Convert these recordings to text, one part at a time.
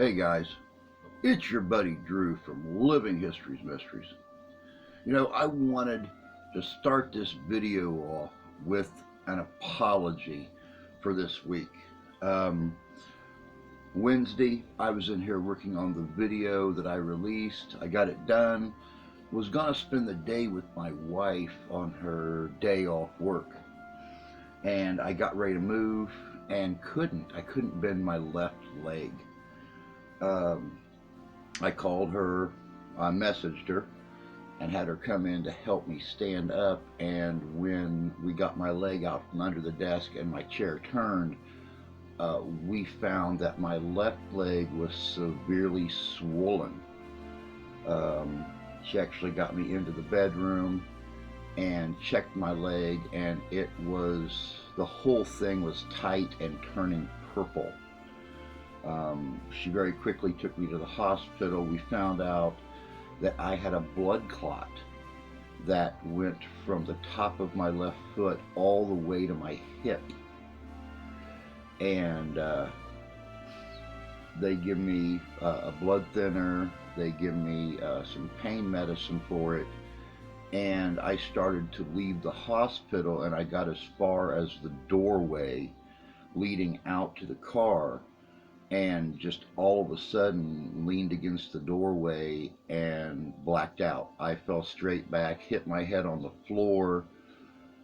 Hey guys, it's your buddy Drew from Living History's Mysteries. I wanted to start this video off with an apology for this week. Wednesday, I was in here working on the video that I released. I got it done. Was gonna spend the day with my wife on her day off work. And I got ready to move and I couldn't bend my left leg. I called her, I messaged her, and had her come in to help me stand up. And when we got my leg out from under the desk and my chair turned, we found that my left leg was severely swollen. She actually got me into the bedroom and checked my leg, and the whole thing was tight and turning purple. She very quickly took me to the hospital. We found out that I had a blood clot that went from the top of my left foot all the way to my hip. And they give me a blood thinner, they give me some pain medicine for it, and I started to leave the hospital, and I got as far as the doorway leading out to the car, and just all of a sudden leaned against the doorway and blacked out. I fell straight back, hit my head on the floor.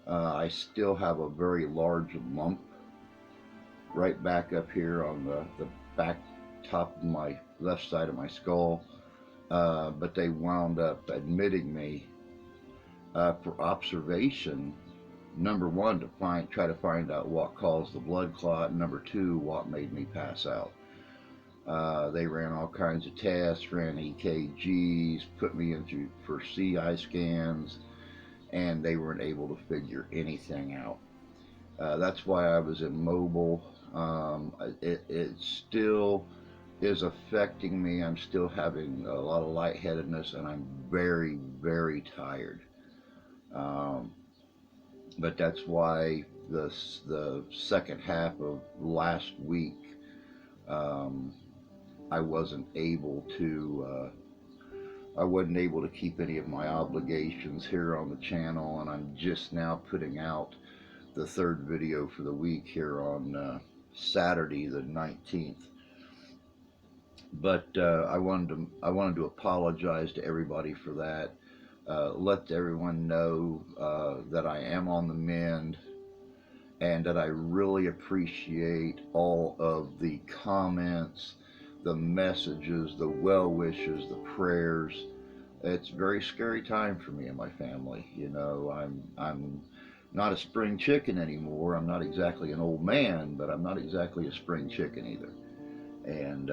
I still have a very large lump right back up here on the back top of my left side of my skull, but they wound up admitting me for observation. Number one, to try to find out what caused the blood clot. Number two, what made me pass out. They ran all kinds of tests, ran EKGs, put me in for CI scans, and they weren't able to figure anything out. That's why I was immobile. It still is affecting me. I'm still having a lot of lightheadedness, and I'm very, very tired. But that's why the second half of last week, I wasn't able to keep any of my obligations here on the channel, and I'm just now putting out the third video for the week here on Saturday the 19th. But I wanted to apologize to everybody for that. Let everyone know that I am on the mend, and that I really appreciate all of the comments, the messages, the well wishes, the prayers. It's a very scary time for me and my family. I'm not a spring chicken anymore. I'm not exactly an old man, but I'm not exactly a spring chicken either. And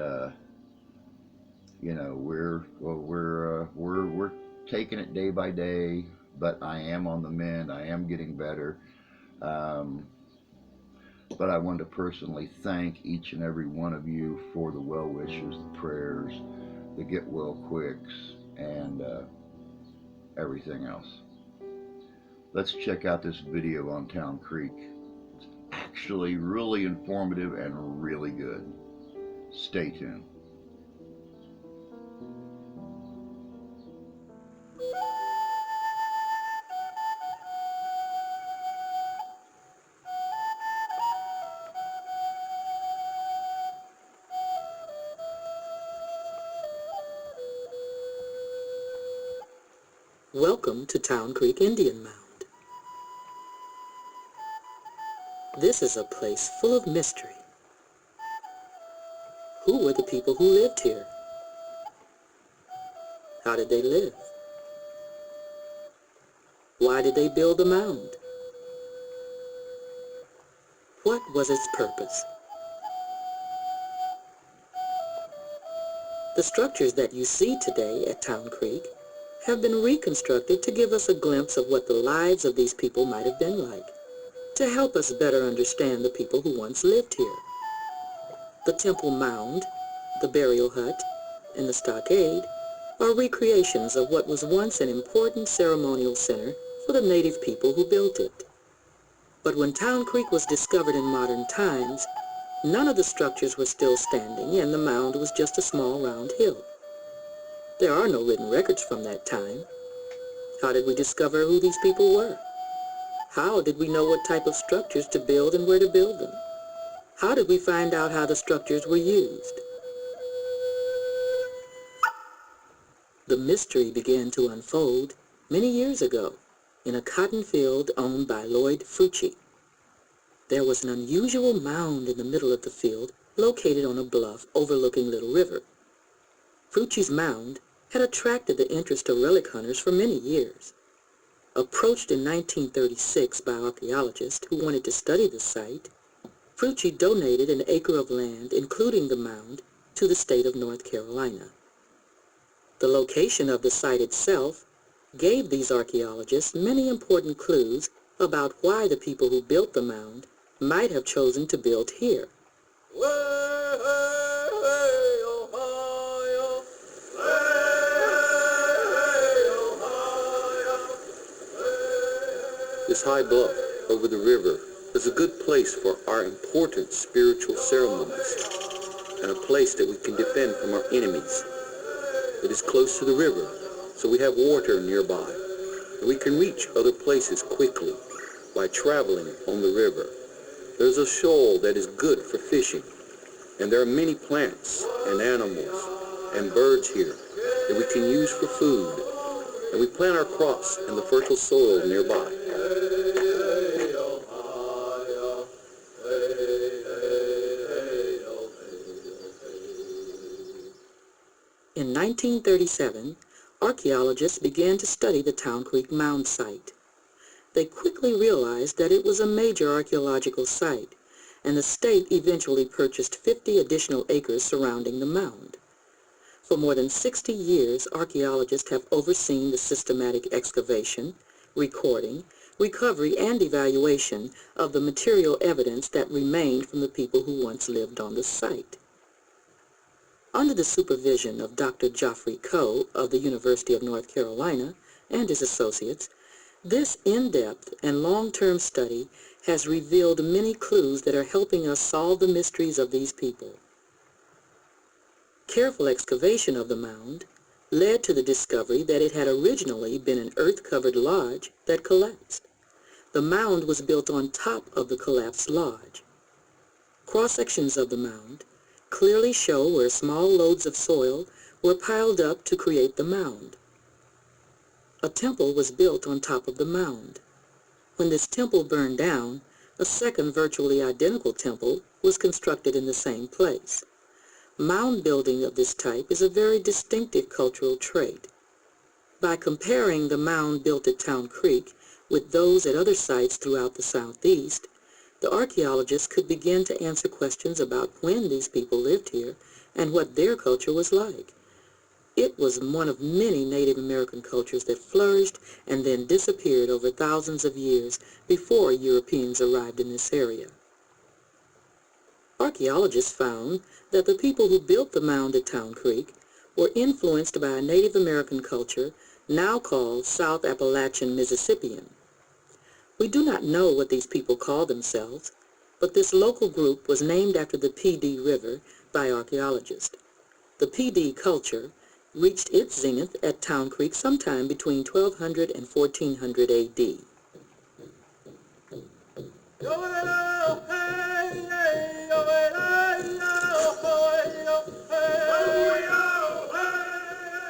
we're taking it day by day, but I am on the mend. I am getting better. But I want to personally thank each and every one of you for the well wishes, the prayers, the get well quicks, and everything else. Let's check out this video on Town Creek. It's actually really informative and really good. Stay tuned. Welcome to Town Creek Indian Mound. This is a place full of mystery. Who were the people who lived here? How did they live? Why did they build the mound? What was its purpose? The structures that you see today at Town Creek have been reconstructed to give us a glimpse of what the lives of these people might have been like, to help us better understand the people who once lived here. The temple mound, the burial hut, and the stockade are recreations of what was once an important ceremonial center for the native people who built it. But when Town Creek was discovered in modern times, None of the structures were still standing, and the mound was just a small round hill. There are no written records from that time. How did we discover who these people were? How did we know what type of structures to build and where to build them? How did we find out how the structures were used? The mystery began to unfold many years ago in a cotton field owned by Lloyd Frucci. There was an unusual mound in the middle of the field located on a bluff overlooking Little River. Frucci's mound had attracted the interest of relic hunters for many years. Approached in 1936 by archaeologists who wanted to study the site, Frucci donated an acre of land, including the mound, to the state of North Carolina. The location of the site itself gave these archaeologists many important clues about why the people who built the mound might have chosen to build here. This high bluff over the river is a good place for our important spiritual ceremonies and a place that we can defend from our enemies. It is close to the river, so we have water nearby, and we can reach other places quickly by traveling on the river. There's a shoal that is good for fishing, and there are many plants and animals and birds here that we can use for food, and we plant our crops in the fertile soil nearby. In 1937, archaeologists began to study the Town Creek Mound site. They quickly realized that it was a major archaeological site, and the state eventually purchased 50 additional acres surrounding the mound. For more than 60 years, archaeologists have overseen the systematic excavation, recording, recovery, and evaluation of the material evidence that remained from the people who once lived on the site. Under the supervision of Dr. Geoffrey Coe of the University of North Carolina and his associates, this in-depth and long-term study has revealed many clues that are helping us solve the mysteries of these people. Careful excavation of the mound led to the discovery that it had originally been an earth-covered lodge that collapsed. The mound was built on top of the collapsed lodge. Cross-sections of the mound clearly show where small loads of soil were piled up to create the mound. A temple was built on top of the mound. When this temple burned down, a second virtually identical temple was constructed in the same place. Mound building of this type is a very distinctive cultural trait. By comparing the mound built at Town Creek with those at other sites throughout the Southeast, the archaeologists could begin to answer questions about when these people lived here and what their culture was like. It was one of many Native American cultures that flourished and then disappeared over thousands of years before Europeans arrived in this area. Archaeologists found that the people who built the mound at Town Creek were influenced by a Native American culture now called South Appalachian Mississippian. We do not know what these people called themselves, but this local group was named after the Pee River by archaeologists. The Pee culture reached its zenith at Town Creek sometime between 1200 and 1400 A.D.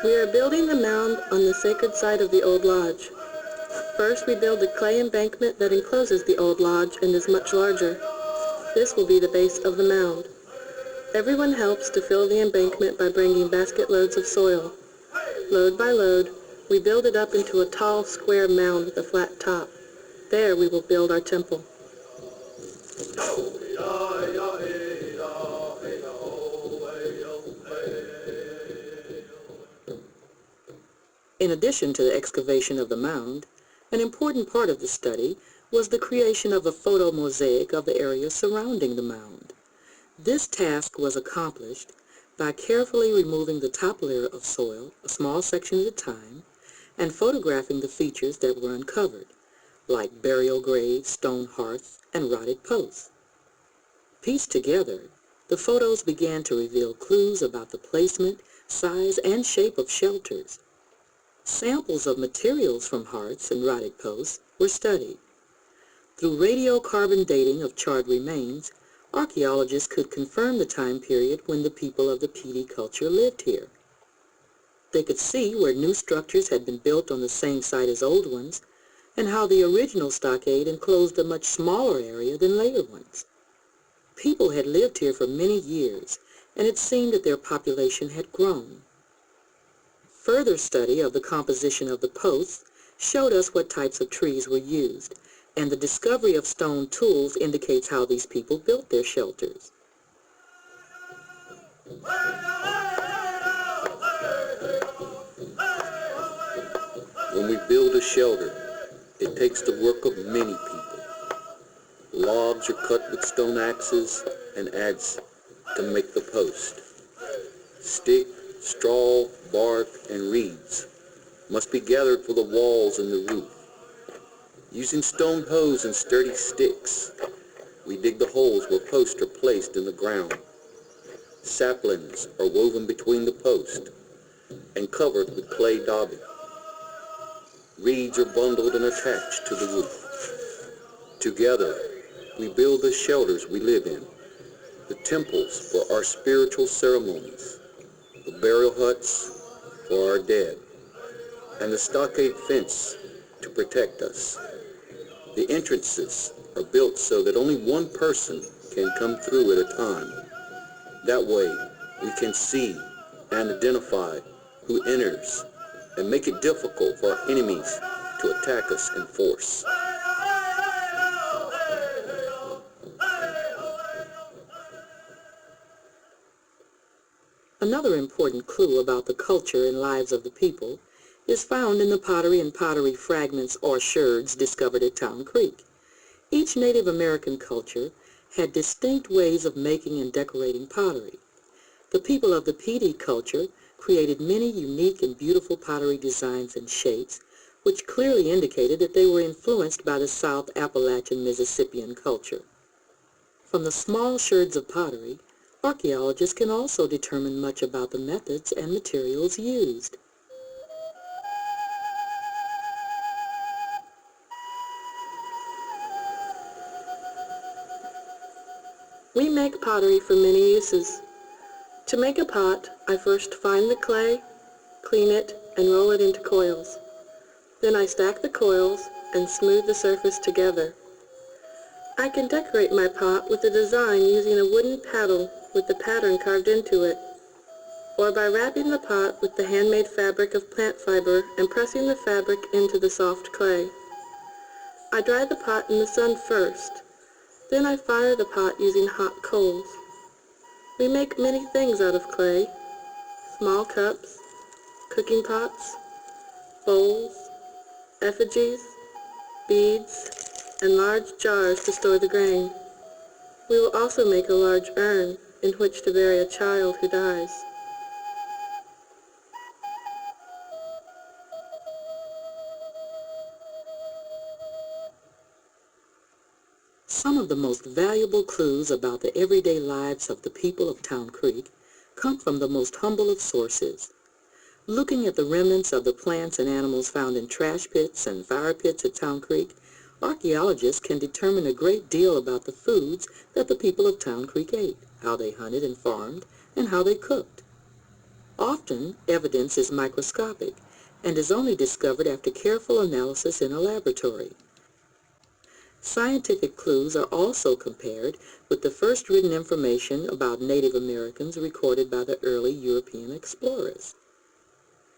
We are building the mound on the sacred site of the old lodge. First, we build a clay embankment that encloses the old lodge and is much larger. This will be the base of the mound. Everyone helps to fill the embankment by bringing basket loads of soil. Load by load, we build it up into a tall, square mound with a flat top. There we will build our temple. In addition to the excavation of the mound, an important part of the study was the creation of a photo mosaic of the area surrounding the mound. This task was accomplished by carefully removing the top layer of soil, a small section at a time, and photographing the features that were uncovered, like burial graves, stone hearths, and rotted posts. Pieced together, the photos began to reveal clues about the placement, size, and shape of shelters. Samples of materials from hearths and rotted posts were studied. Through radiocarbon dating of charred remains, archaeologists could confirm the time period when the people of the Petey culture lived here. They could see where new structures had been built on the same site as old ones, and how the original stockade enclosed a much smaller area than later ones. People had lived here for many years, and it seemed that their population had grown. Further study of the composition of the posts showed us what types of trees were used, and the discovery of stone tools indicates how these people built their shelters. When we build a shelter, it takes the work of many people. Logs are cut with stone axes and adze to make the post. Stick, straw, bark, and reeds must be gathered for the walls and the roof. Using stone hoes and sturdy sticks, we dig the holes where posts are placed in the ground. Saplings are woven between the posts and covered with clay daubing. Reeds are bundled and attached to the roof. Together, we build the shelters we live in, the temples for our spiritual ceremonies, the burial huts for our dead, and the stockade fence to protect us. The entrances are built so that only one person can come through at a time. That way, we can see and identify who enters and make it difficult for our enemies to attack us in force. Another important clue about the culture and lives of the people is found in the pottery and pottery fragments or shards discovered at Town Creek. Each Native American culture had distinct ways of making and decorating pottery. The people of the Petey culture created many unique and beautiful pottery designs and shapes, which clearly indicated that they were influenced by the South Appalachian Mississippian culture. From the small shards of pottery, archaeologists can also determine much about the methods and materials used. We make pottery for many uses. To make a pot, I first find the clay, clean it, and roll it into coils. Then I stack the coils and smooth the surface together. I can decorate my pot with a design using a wooden paddle with the pattern carved into it, or by wrapping the pot with the handmade fabric of plant fiber and pressing the fabric into the soft clay. I dry the pot in the sun first. Then I fire the pot using hot coals. We make many things out of clay: small cups, cooking pots, bowls, effigies, beads, and large jars to store the grain. We will also make a large urn in which to bury a child who dies. Some of the most valuable clues about the everyday lives of the people of Town Creek come from the most humble of sources. Looking at the remnants of the plants and animals found in trash pits and fire pits at Town Creek, archaeologists can determine a great deal about the foods that the people of Town Creek ate, how they hunted and farmed, and how they cooked. Often, evidence is microscopic and is only discovered after careful analysis in a laboratory. Scientific clues are also compared with the first written information about Native Americans recorded by the early European explorers.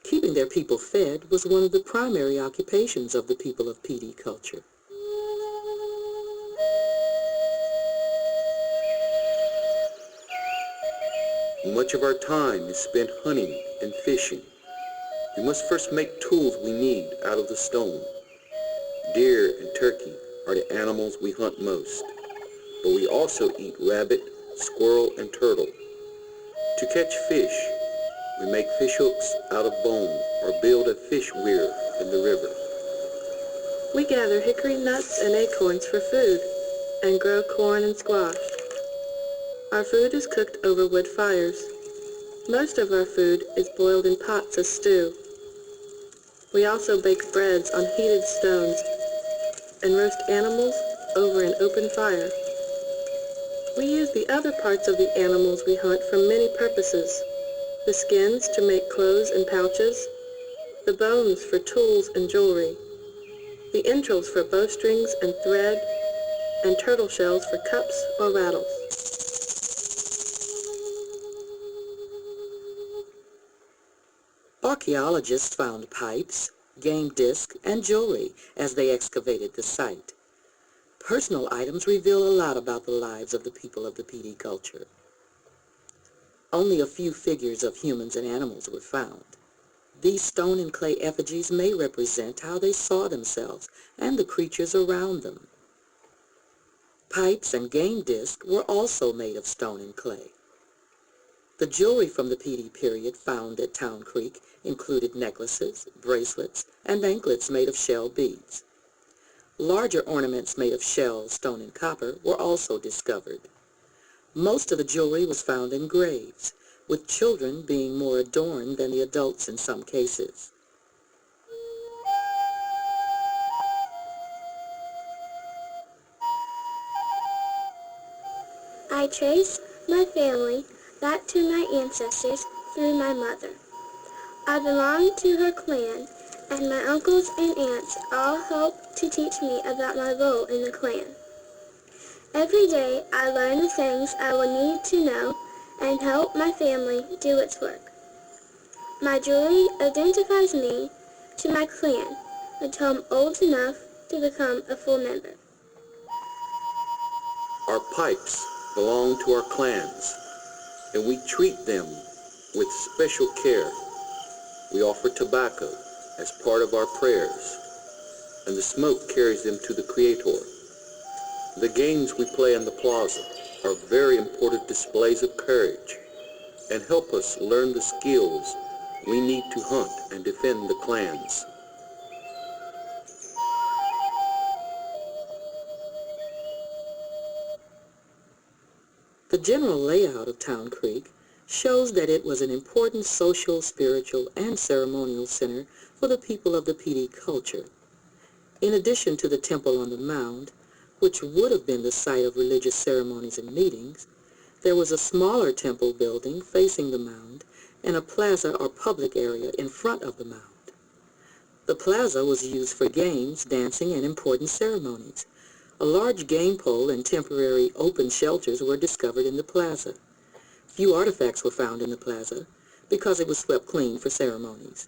Keeping their people fed was one of the primary occupations of the people of Petey culture. Much of our time is spent hunting and fishing. We must first make tools we need out of the stone. Deer and turkey are the animals we hunt most, but we also eat rabbit, squirrel, and turtle. To catch fish, we make fish hooks out of bone or build a fish weir in the river. We gather hickory nuts and acorns for food and grow corn and squash. Our food is cooked over wood fires. Most of our food is boiled in pots as stew. We also bake breads on heated stones and roast animals over an open fire. We use the other parts of the animals we hunt for many purposes. The skins to make clothes and pouches, the bones for tools and jewelry, the entrails for bowstrings and thread, and turtle shells for cups or rattles. Archaeologists found pipes, game discs, and jewelry as they excavated the site. Personal items reveal a lot about the lives of the people of the PD culture. Only a few figures of humans and animals were found. These stone and clay effigies may represent how they saw themselves and the creatures around them. Pipes and game discs were also made of stone and clay. The jewelry from the PD period found at Town Creek included necklaces, bracelets, and anklets made of shell beads. Larger ornaments made of shells, stone, and copper were also discovered. Most of the jewelry was found in graves, with children being more adorned than the adults in some cases. I trace my family back to my ancestors through my mother. I belong to her clan, and my uncles and aunts all help to teach me about my role in the clan. Every day I learn the things I will need to know and help my family do its work. My jewelry identifies me to my clan until I'm old enough to become a full member. Our pipes belong to our clans, and we treat them with special care. We offer tobacco as part of our prayers, and the smoke carries them to the Creator. The games we play in the plaza are very important displays of courage and help us learn the skills we need to hunt and defend the clans. The general layout of Town Creek shows that it was an important social, spiritual, and ceremonial center for the people of the PD culture. In addition to the temple on the mound, which would have been the site of religious ceremonies and meetings, there was a smaller temple building facing the mound and a plaza or public area in front of the mound. The plaza was used for games, dancing, and important ceremonies. A large game pole and temporary open shelters were discovered in the plaza. Few artifacts were found in the plaza because it was swept clean for ceremonies.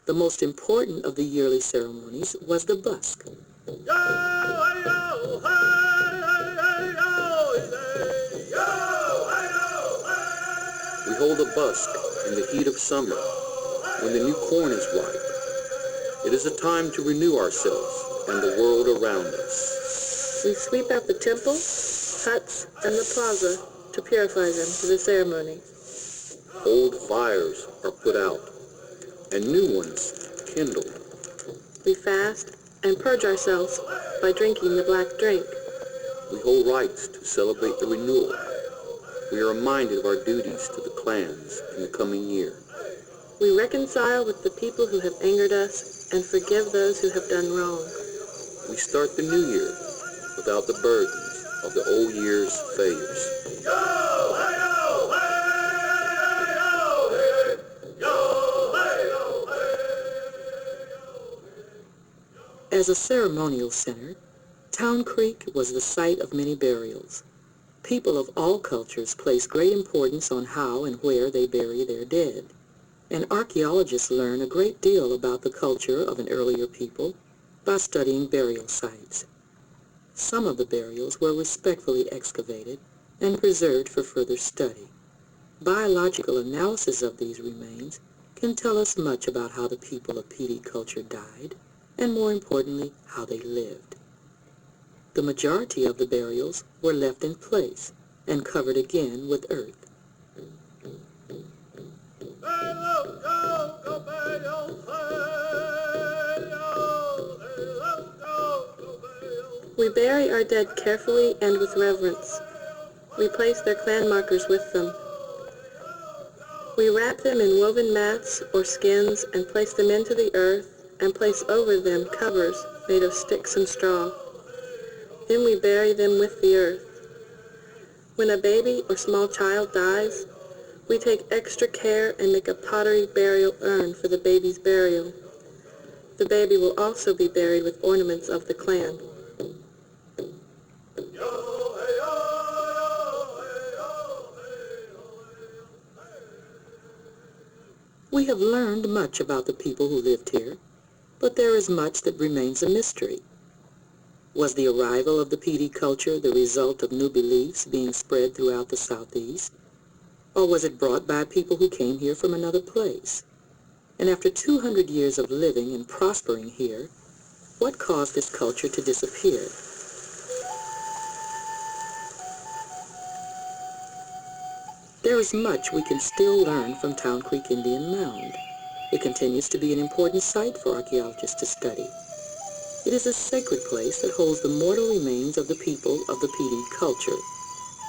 The most important of the yearly ceremonies was the busk. We hold a busk in the heat of summer when the new corn is ripe. It is a time to renew ourselves and the world around us. We sweep out the temple, huts, and the plaza to purify them for the ceremony. Old fires are put out and new ones kindled. We fast and purge ourselves by drinking the black drink. We hold rites to celebrate the renewal. We are reminded of our duties to the clans in the coming year. We reconcile with the people who have angered us and forgive those who have done wrong. We start the new year without the burdens of the old year's failures. As a ceremonial center, Town Creek was the site of many burials. People of all cultures place great importance on how and where they bury their dead, and archaeologists learn a great deal about the culture of an earlier people by studying burial sites. Some of the burials were respectfully excavated and preserved for further study. Biological analysis of these remains can tell us much about how the people of PD culture died, and more importantly, how they lived. The majority of the burials were left in place and covered again with earth. We bury our dead carefully and with reverence. We place their clan markers with them. We wrap them in woven mats or skins and place them into the earth and place over them covers made of sticks and straw. Then we bury them with the earth. When a baby or small child dies, we take extra care and make a pottery burial urn for the baby's burial. The baby will also be buried with ornaments of the clan. We have learned much about the people who lived here, but there is much that remains a mystery. Was the arrival of the PD culture the result of new beliefs being spread throughout the Southeast? Or was it brought by people who came here from another place? And after 200 years of living and prospering here, what caused this culture to disappear? There is much we can still learn from Town Creek Indian Mound. It continues to be an important site for archaeologists to study. It is a sacred place that holds the mortal remains of the people of the PD culture.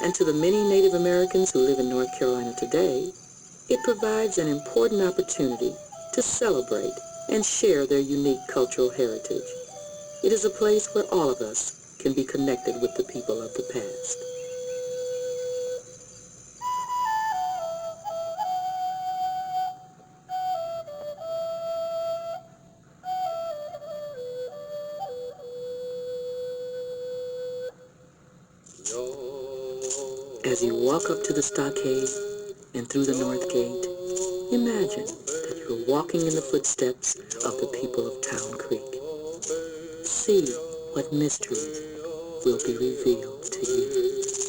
And to the many Native Americans who live in North Carolina today, it provides an important opportunity to celebrate and share their unique cultural heritage. It is a place where all of us can be connected with the people of the past. As you walk up to the stockade and through the north gate, imagine that you're walking in the footsteps of the people of Town Creek. See what mysteries will be revealed to you.